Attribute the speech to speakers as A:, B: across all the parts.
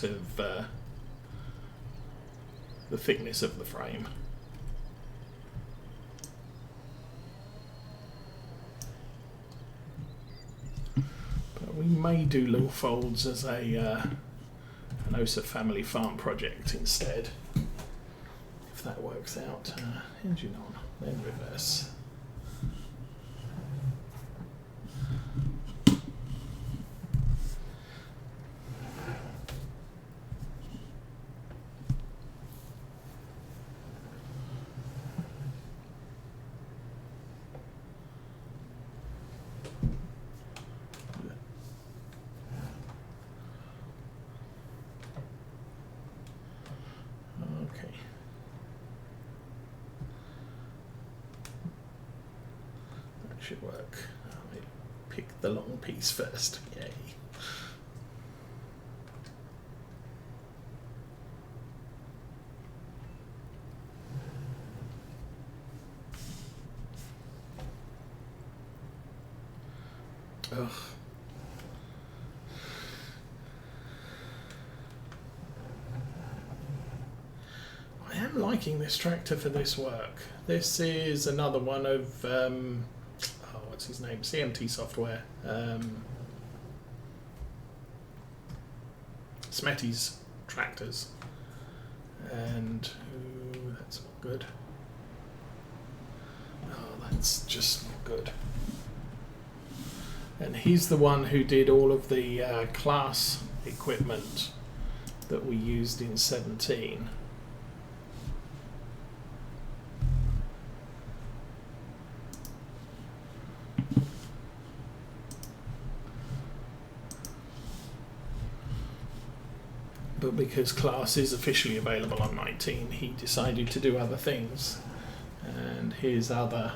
A: amount of the thickness of the frame. But we may do little folds as an OSA family farm project instead, if that works out. Engine on, then reverse. Should work. I'll pick the long piece first. Yay. Ugh. I am liking this tractor for this work. This is another one of what's his name? CMT Software. Smetty's tractors. And that's not good. Oh, that's just not good. And he's the one who did all of the class equipment that we used in 17. But because class is officially available on 19, he decided to do other things. And his other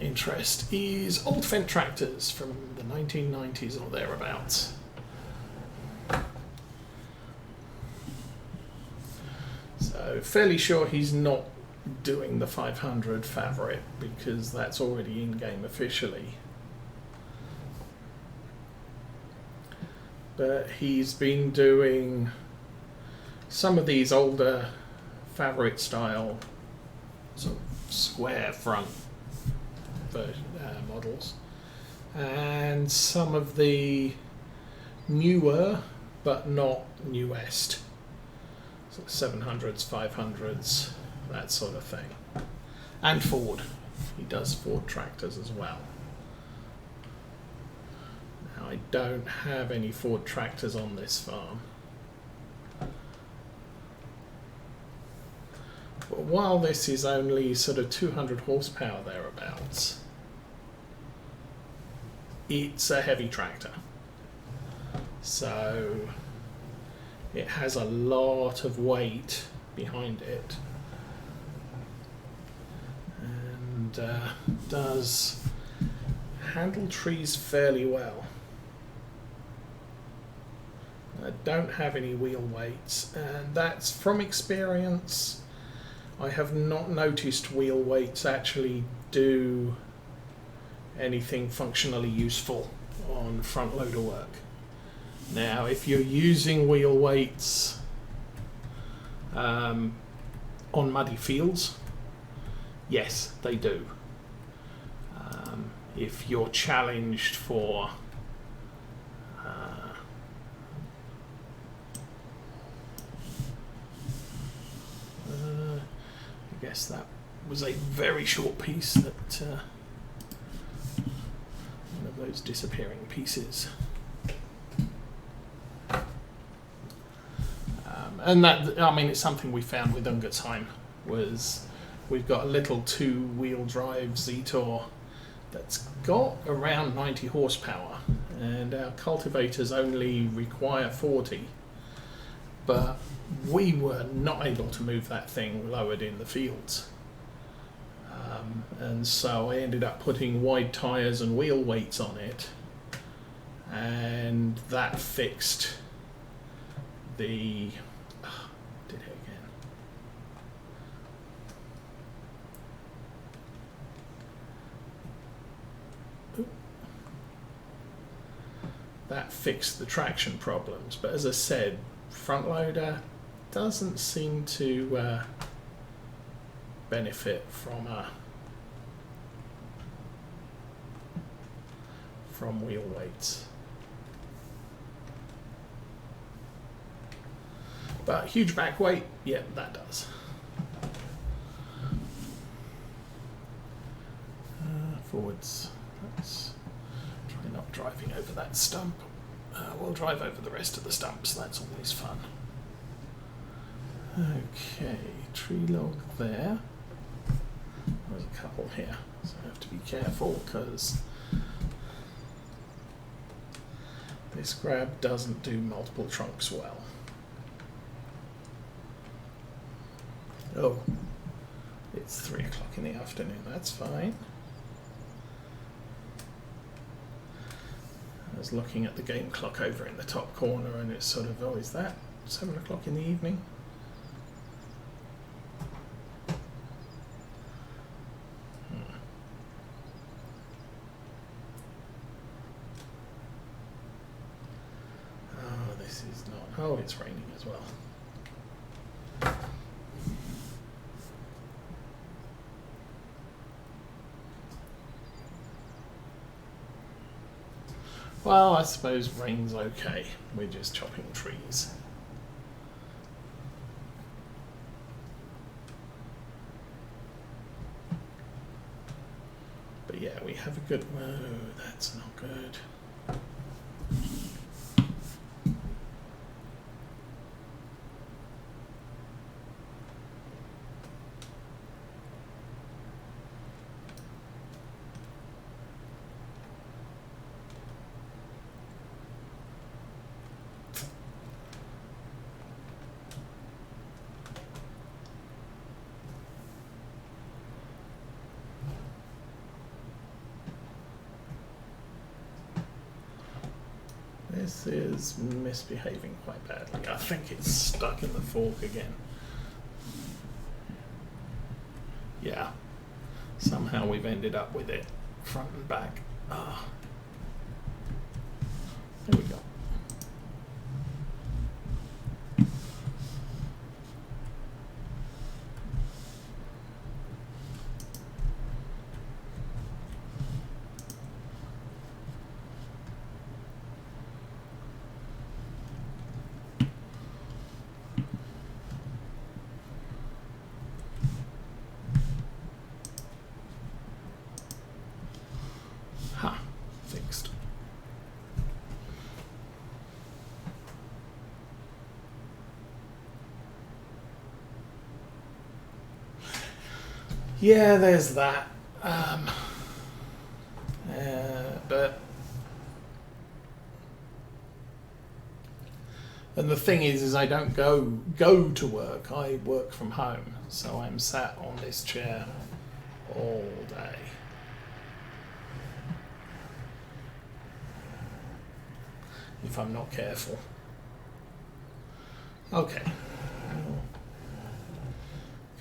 A: interest is old Fendt tractors from the 1990s or thereabouts. So fairly sure he's not doing the 500 Favorit because that's already in-game officially. But he's been doing some of these older Favorit style sort of square front models, and some of the newer but not newest, so 700s, 500s, that sort of thing. And Ford. He does Ford tractors as well. Now, I don't have any Ford tractors on this farm. But while this is only sort of 200 horsepower thereabouts, it's a heavy tractor. So it has a lot of weight behind it, and does handle trees fairly well. I don't have any wheel weights, and that's from experience. I have not noticed wheel weights actually do anything functionally useful on front loader work. Now, if you're using wheel weights on muddy fields, yes, they do. If you're challenged for I guess that was a very short piece, that one of those disappearing pieces. And that, I mean, it's something we found with Ungertheim, was we've got a little 2-wheel drive Zetor that's got around 90 horsepower, and our cultivators only require 40, but we were not able to move that thing lowered in the fields. And so I ended up putting wide tyres and wheel weights on it, and that fixed the... did it again. That fix the traction problems. But as I said, front loader doesn't seem to benefit from wheel weights. But huge back weight, yeah, that does. Forwards. Let's try not driving over that stump. We'll drive over the rest of the stumps. That's always fun. Okay, tree log there. There's a couple here, so I have to be careful because this grab doesn't do multiple trunks well. Oh, it's 3 o'clock in the afternoon, that's fine. I was looking at the game clock over in the top corner and it's sort of, oh, is that 7 o'clock in the evening? Oh, this is not, oh, it's raining as well. Well, I suppose rain's okay. We're just chopping trees. But yeah, we have a good... Whoa, that's not good. This is misbehaving quite badly. I think it's stuck in the fork again. Yeah. Somehow we've ended up with it front and back. Ah. There we go. Fixed. Yeah, there's that. But and the thing is I don't go to work. I work from home, so I'm sat on this chair all day. If I'm not careful. Okay. I'll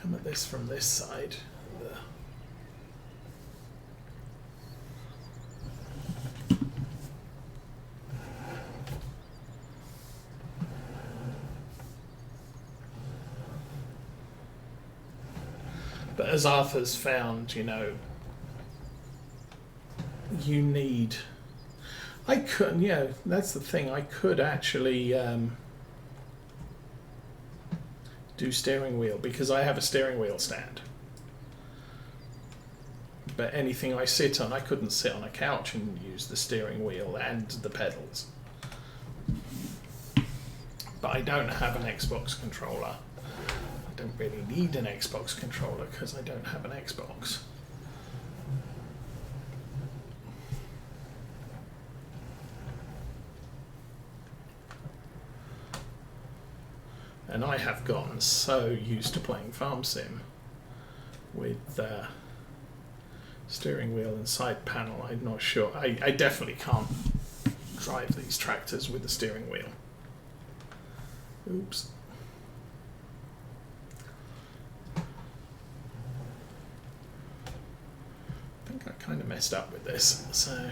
A: come at this from this side. But as Arthur's found, you know, you need... I could, yeah, that's the thing. I could actually do steering wheel because I have a steering wheel stand. But anything I sit on, I couldn't sit on a couch and use the steering wheel and the pedals. But I don't have an Xbox controller. I don't really need an Xbox controller because I don't have an Xbox. And I have gotten so used to playing Farm Sim with steering wheel and side panel, I'm not sure. I definitely can't drive these tractors with the steering wheel. Oops. I think I kind of messed up with this, so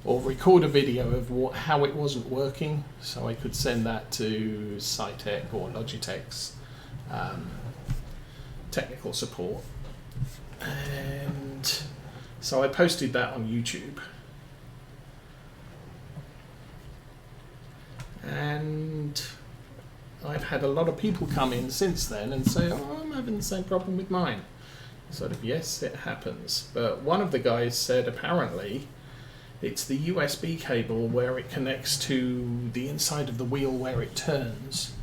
A: or record a video of how it wasn't working, so I could send that to Sci-Tech or Logitech's technical support. And so I posted that on YouTube. And I've had a lot of people come in since then and say, oh, I'm having the same problem with mine. Sort of, yes, it happens. But one of the guys said apparently it's the USB cable where it connects to the inside of the wheel where it turns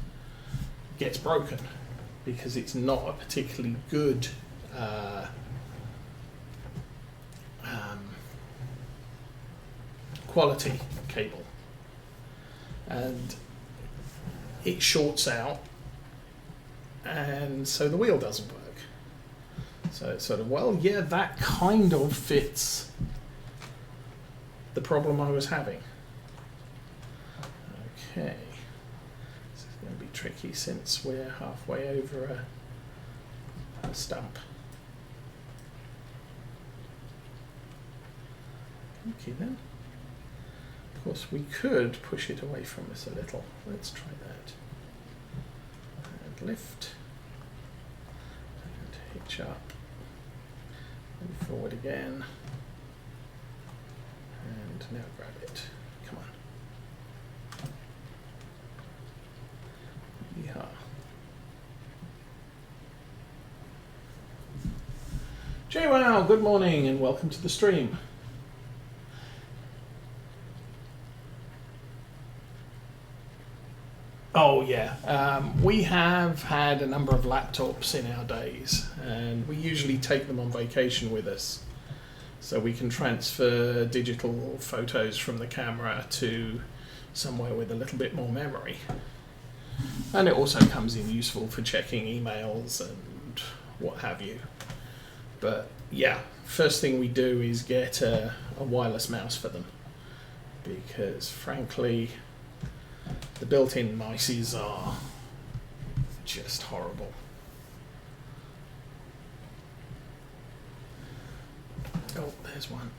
A: gets broken, because it's not a particularly good quality cable. And it shorts out, and so the wheel doesn't work. So it's sort of, well, yeah, that kind of fits the problem I was having. Okay, this is going to be tricky since we're halfway over a stump. Okay then. Of course, we could push it away from us a little. Let's try that. And lift. And hitch up. And forward again. And now grab it. Come on. Yeehaw. JWoww, good morning and welcome to the stream. Oh yeah, we have had a number of laptops in our days, and we usually take them on vacation with us, so we can transfer digital photos from the camera to somewhere with a little bit more memory. And it also comes in useful for checking emails and what have you. But yeah, first thing we do is get a wireless mouse for them, because frankly the built-in mices are just horrible. Oh, there's one.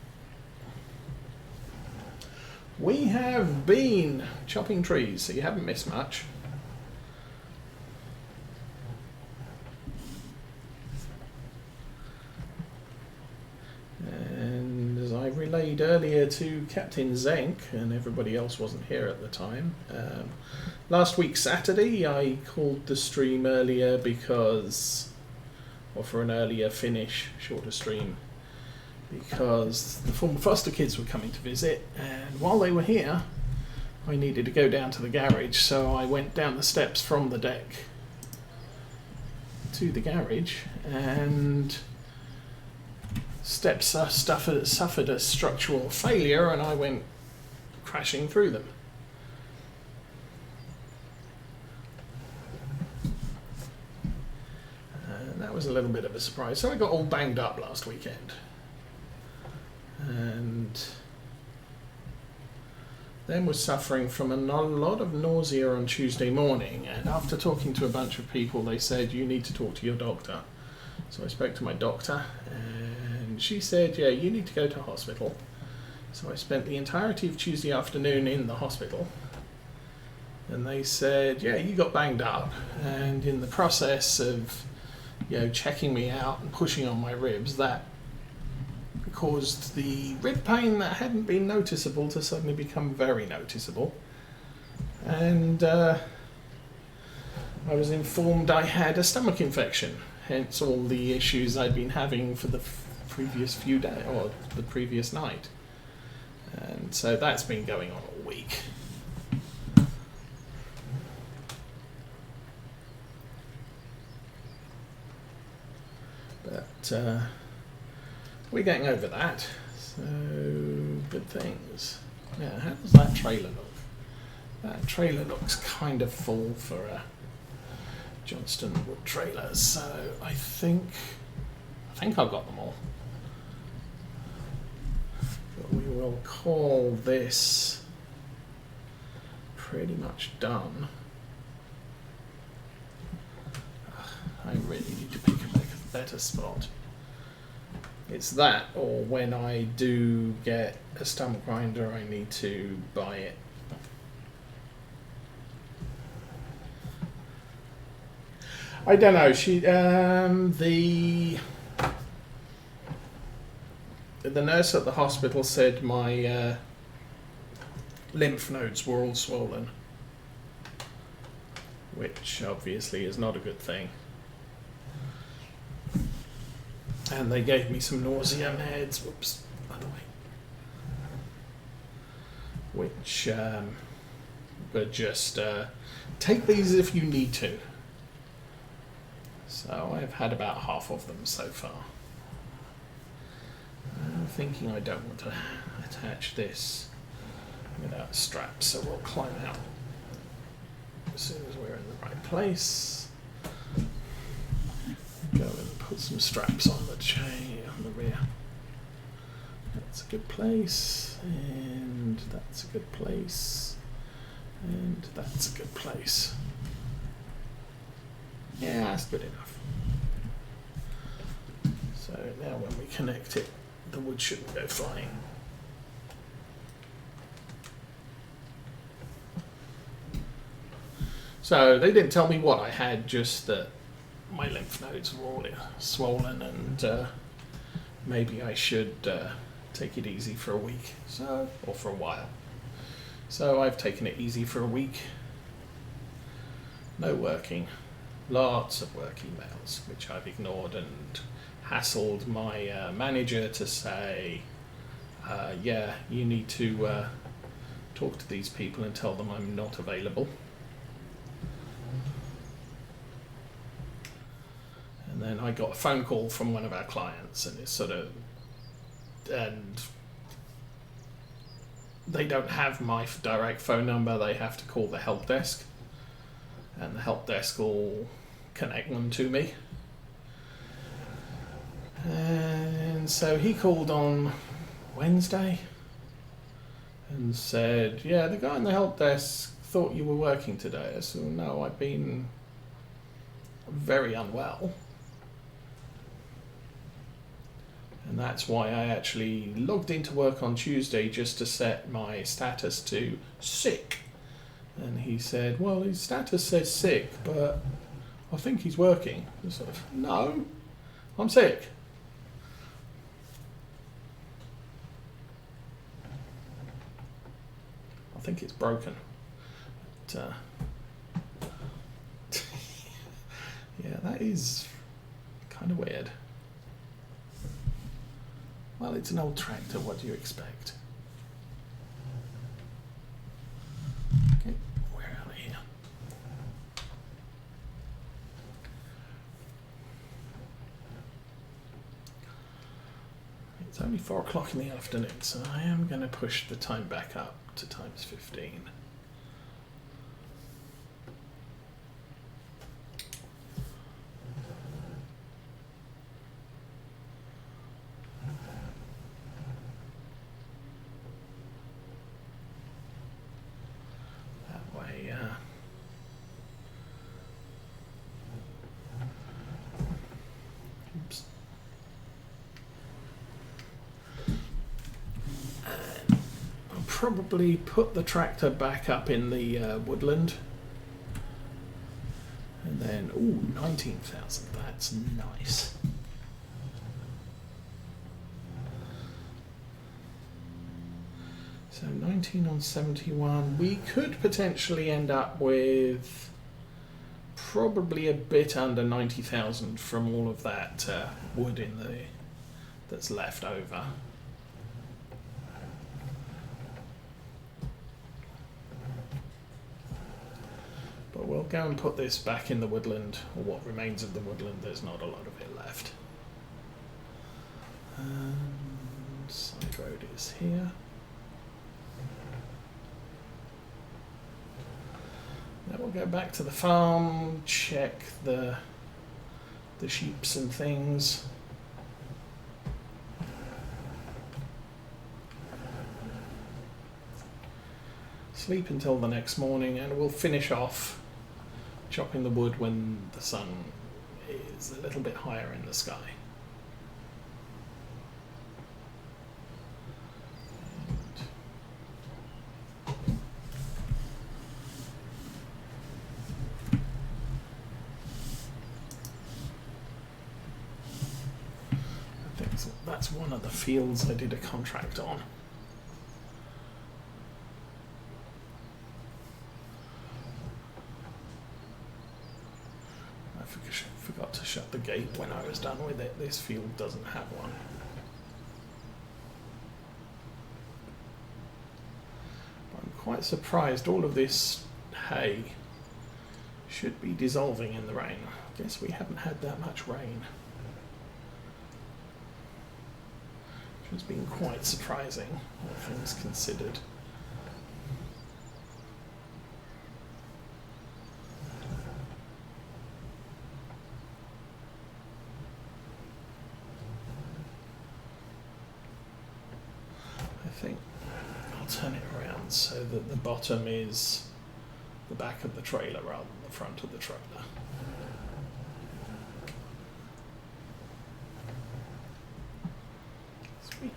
A: We have been chopping trees, so you haven't missed much. And as I relayed earlier to Captain Zenk, and everybody else wasn't here at the time, last week Saturday I called the stream earlier because, or for an earlier finish, shorter stream, because the former foster kids were coming to visit, and while they were here I needed to go down to the garage, so I went down the steps from the deck to the garage, and steps suffered a structural failure, and I went crashing through them. And that was a little bit of a surprise. So I got all banged up last weekend. And then was suffering from a lot of nausea on Tuesday morning. And after talking to a bunch of people, they said, you need to talk to your doctor. So I spoke to my doctor, and she said, yeah, you need to go to hospital. So I spent the entirety of Tuesday afternoon in the hospital, and they said, yeah, you got banged up, and in the process of, checking me out and pushing on my ribs, that caused the rib pain that hadn't been noticeable to suddenly become very noticeable. And I was informed I had a stomach infection, hence all the issues I'd been having for the previous few days, or the previous night. And so that's been going on all week. But we're getting over that, so good things. Now, how does that trailer look? That trailer looks kind of full for a Johnston wood trailer, so I think I've got them all. But we will call this pretty much done. I really need to pick a better spot. It's that, or when I do get a stump grinder, I need to buy it. I don't know. The nurse at the hospital said my lymph nodes were all swollen, which obviously is not a good thing. And they gave me some nausea meds. Whoops, by the way. Which, but just take these if you need to. So I've had about half of them so far. I'm thinking I don't want to attach this without straps, so we'll climb out as soon as we're in the right place. Go and put some straps on the chain on the rear. That's a good place, and that's a good place, and that's a good place. Yeah, that's good enough. So now when we connect it, the wood shouldn't go flying. So they didn't tell me what I had, just that my lymph nodes were all swollen, and maybe I should take it easy for a week, or for a while. So I've taken it easy for a week. No working. Lots of work emails, which I've ignored, and hassled my manager to say, yeah, you need to talk to these people and tell them I'm not available. And then I got a phone call from one of our clients, and it's and they don't have my direct phone number. They have to call the help desk, and the help desk will connect them to me. And so he called on Wednesday and said, yeah, the guy in the help desk thought you were working today. I said, no, I've been very unwell. And that's why I actually logged into work on Tuesday just to set my status to sick. And he said, well, his status says sick, but I think he's working. I said, no, I'm sick. I think it's broken. But, yeah, that is kind of weird. Well, it's an old tractor, what do you expect? Okay, we're out of here. It's only 4 o'clock in the afternoon, so I am going to push the time back up to times 15. Probably put the tractor back up in the woodland, and then 19,000, that's nice. So 19 on 71, we could potentially end up with probably a bit under 90,000 from all of that wood that's left over. But we'll go and put this back in the woodland, or what remains of the woodland. There's not a lot of it left. Side road is here. Now we'll go back to the farm, check the sheeps and things. Sleep until the next morning, and we'll finish off chopping the wood when the sun is a little bit higher in the sky. that's one of the fields I did a contract on. I forgot to shut the gate when I was done with it. This field doesn't have one. I'm quite surprised all of this hay should be dissolving in the rain. I guess we haven't had that much rain. Which has been quite surprising, all things considered. I think I'll turn it around so that the bottom is the back of the trailer rather than the front of the trailer. Squeak.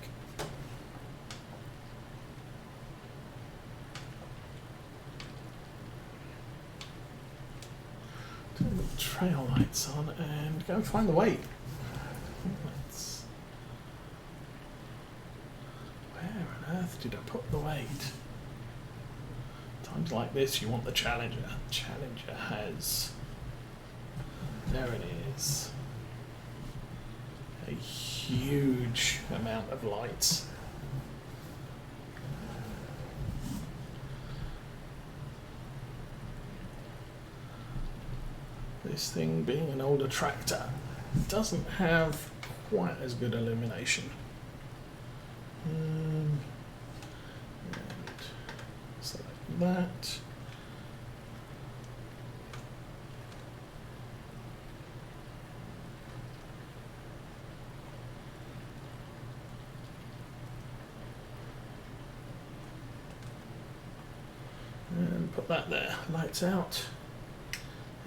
A: Turn the trail lights on and go and find the weight. Where on earth did I put the weight? Times like this, you want the Challenger. Challenger has, there it is, a huge amount of lights. This thing, being an older tractor, doesn't have quite as good illumination. And select that. And put that there. Lights out,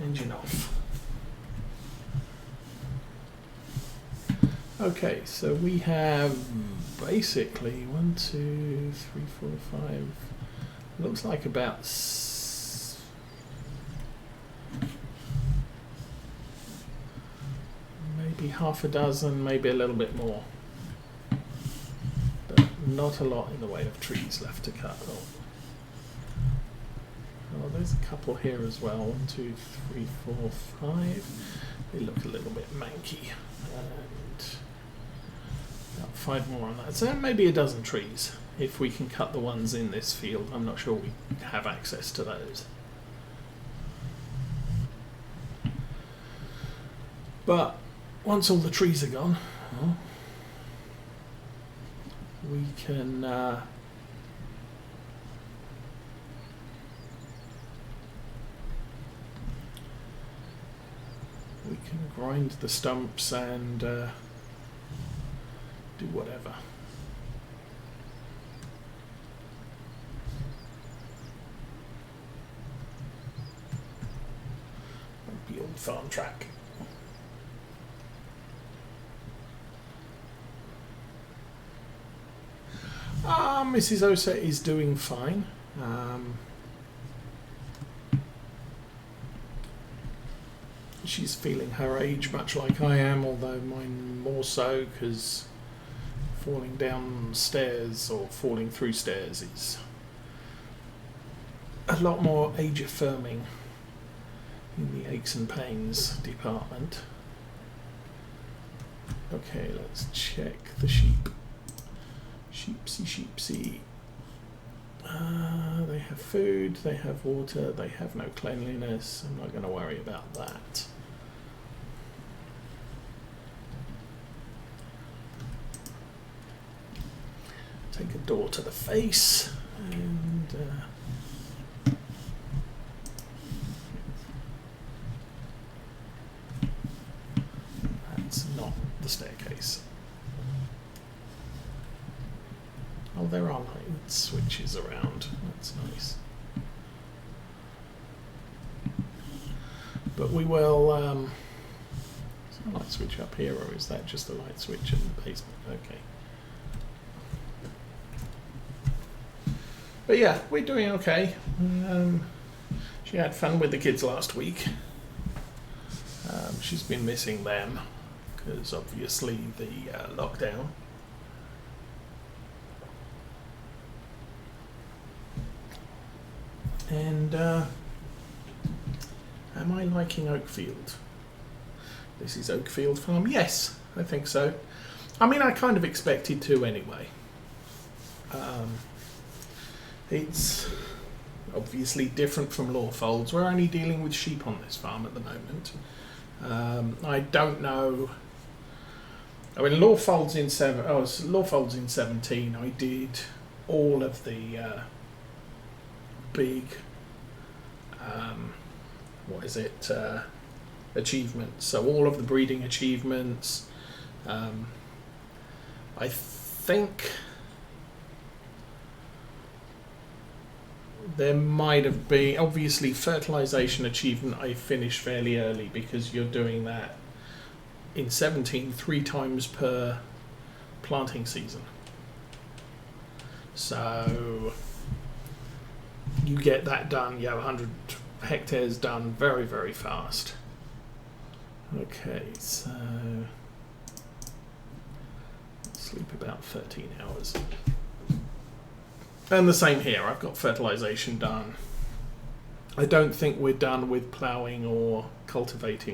A: engine off. Okay, so we have basically 1, 2, 3, 4, 5. Looks like about maybe half a dozen, maybe a little bit more, but not a lot in the way of trees left to cut. Oh, there's a couple here as well. 1, 2, 3, 4, 5. They look a little bit manky. And about 5 more on that. So maybe a dozen trees, if we can cut the ones in this field. I'm not sure we have access to those. But once all the trees are gone, we can grind the stumps and do whatever. The old farm track. Mrs. Osa is doing fine. She's feeling her age much like I am, although mine more so, because falling down stairs or falling through stairs is a lot more age affirming in the aches and pains department. Okay, let's check the sheep. Sheepsy, sheepsy. They have food, they have water, they have no cleanliness. I'm not going to worry about that. Take a door to the face and that's not the staircase. Oh, there are light switches around. That's nice. But we will. Is there a light switch up here, or is that just a light switch in the basement? Okay. But yeah, we're doing okay. She had fun with the kids last week. She's been missing them because obviously the lockdown. And am I liking Oakfield? This is Oakfield Farm. Yes, I think so. I mean, I kind of expected to anyway. It's obviously different from Lawfolds. We're only dealing with sheep on this farm at the moment. I don't know. I mean, Lawfolds in 17. I did all of the big, achievements. So all of the breeding achievements. I think there might have been, obviously, fertilization achievement I finished fairly early because you're doing that in 17 3 times per planting season. So you get that done, you have 100 hectares done very, very fast. Okay, so sleep about 13 hours. And the same here, I've got fertilization done. I don't think we're done with ploughing or cultivating